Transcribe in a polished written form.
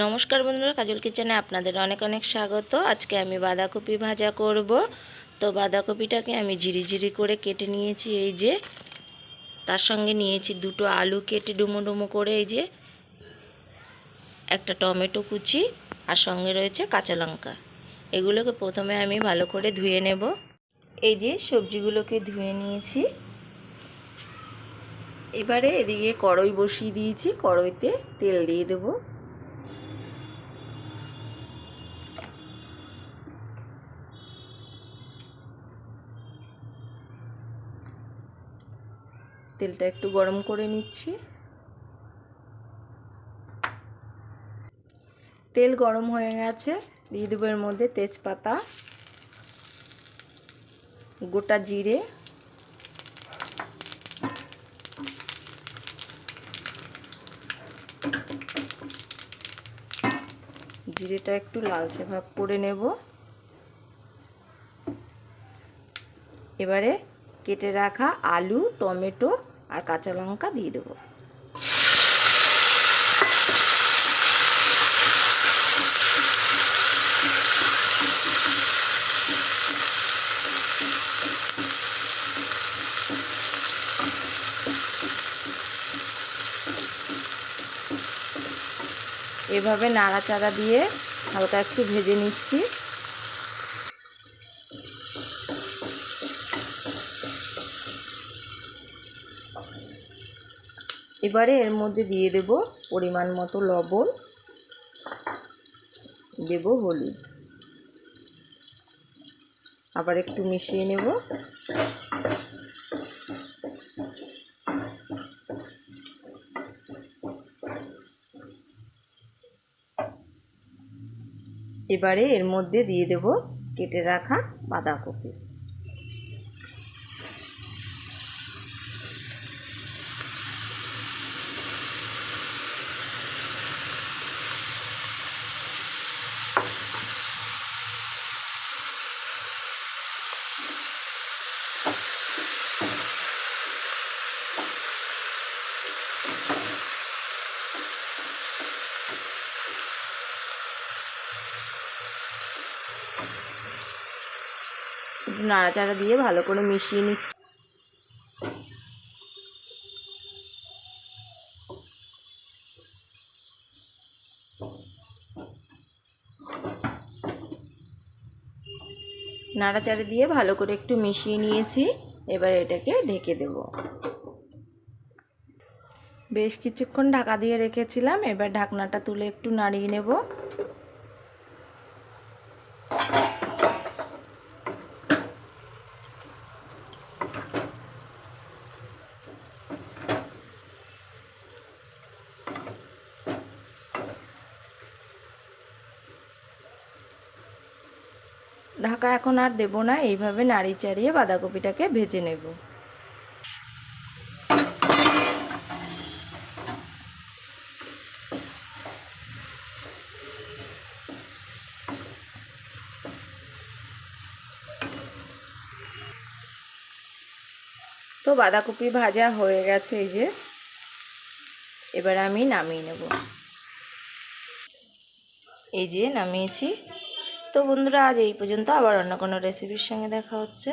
নমস্কার বন্ধুরা, কাজল কিচেনে আপনাদের অনেক অনেক স্বাগত। আজকে আমি বাঁধাকপি ভাজা করব। তো বাঁধাকপিটাকে আমি ঝিরি করে কেটে নিয়েছি। এই যে তার সঙ্গে নিয়েছি দুটো আলু কেটে ডুমো ডুমো করে, এই যে একটা টমেটো কুচি, আর সঙ্গে রয়েছে কাঁচা লঙ্কা। এগুলোকে প্রথমে আমি ভালো করে ধুয়ে নেব। এই যে সবজিগুলোকে ধুয়ে নিয়েছি। এবারে এদিকে কড়াই বসিয়ে দিয়েছি, কড়াইতে তেল দিয়ে দেবো। তেলটা একটু গরম করে নিচ্ছি। তেল গরম হয়ে গেছে, দিয়ে দেবো এর মধ্যে তেজপাতা, গোটা জিরে, জিরেটা একটু লালচে ভাব করে নেব। এবারে কেটে রাখা আলু, টমেটো আর কাঁচা লঙ্কা দিয়ে দেবো। এভাবে নাড়াচাড়া দিয়ে হালকা একটু ভেজে নিচ্ছি। এবারে এর মধ্যে দিয়ে দেব পরিমাণ মতো লবণ, দেব হলুদ, আবার একটু মিশিয়ে নেব। এবারে এর মধ্যে দিয়ে দেব কেটে রাখা বাঁধাকপি। নাড়াচাড়া দিয়ে ভালো করে মিশিয়ে নিচ্ছি। নাড়াচাড়া দিয়ে ভালো করে একটু মিশিয়ে নিয়েছি। এবার এটাকে ঢেকে দেব। বেশ কিছুক্ষণ ঢাকা দিয়ে রেখেছিলাম। এবার ঢাকনাটা তুলে একটু নাড়িয়ে নেব। ঢাকা এখন আর দেব না, এইভাবে নাড়ি চাড়িয়ে বাঁধাকপিটাকে ভেজে নেব। তো বাঁধাকপি ভাজা হয়ে গেছে, এই যে এবার আমি নামিয়ে নেব। এই যে নামিয়েছি। তো বন্ধুরা, আজ এই পর্যন্ত। আবার অন্য কোনো রেসিপির সঙ্গে দেখা হচ্ছে।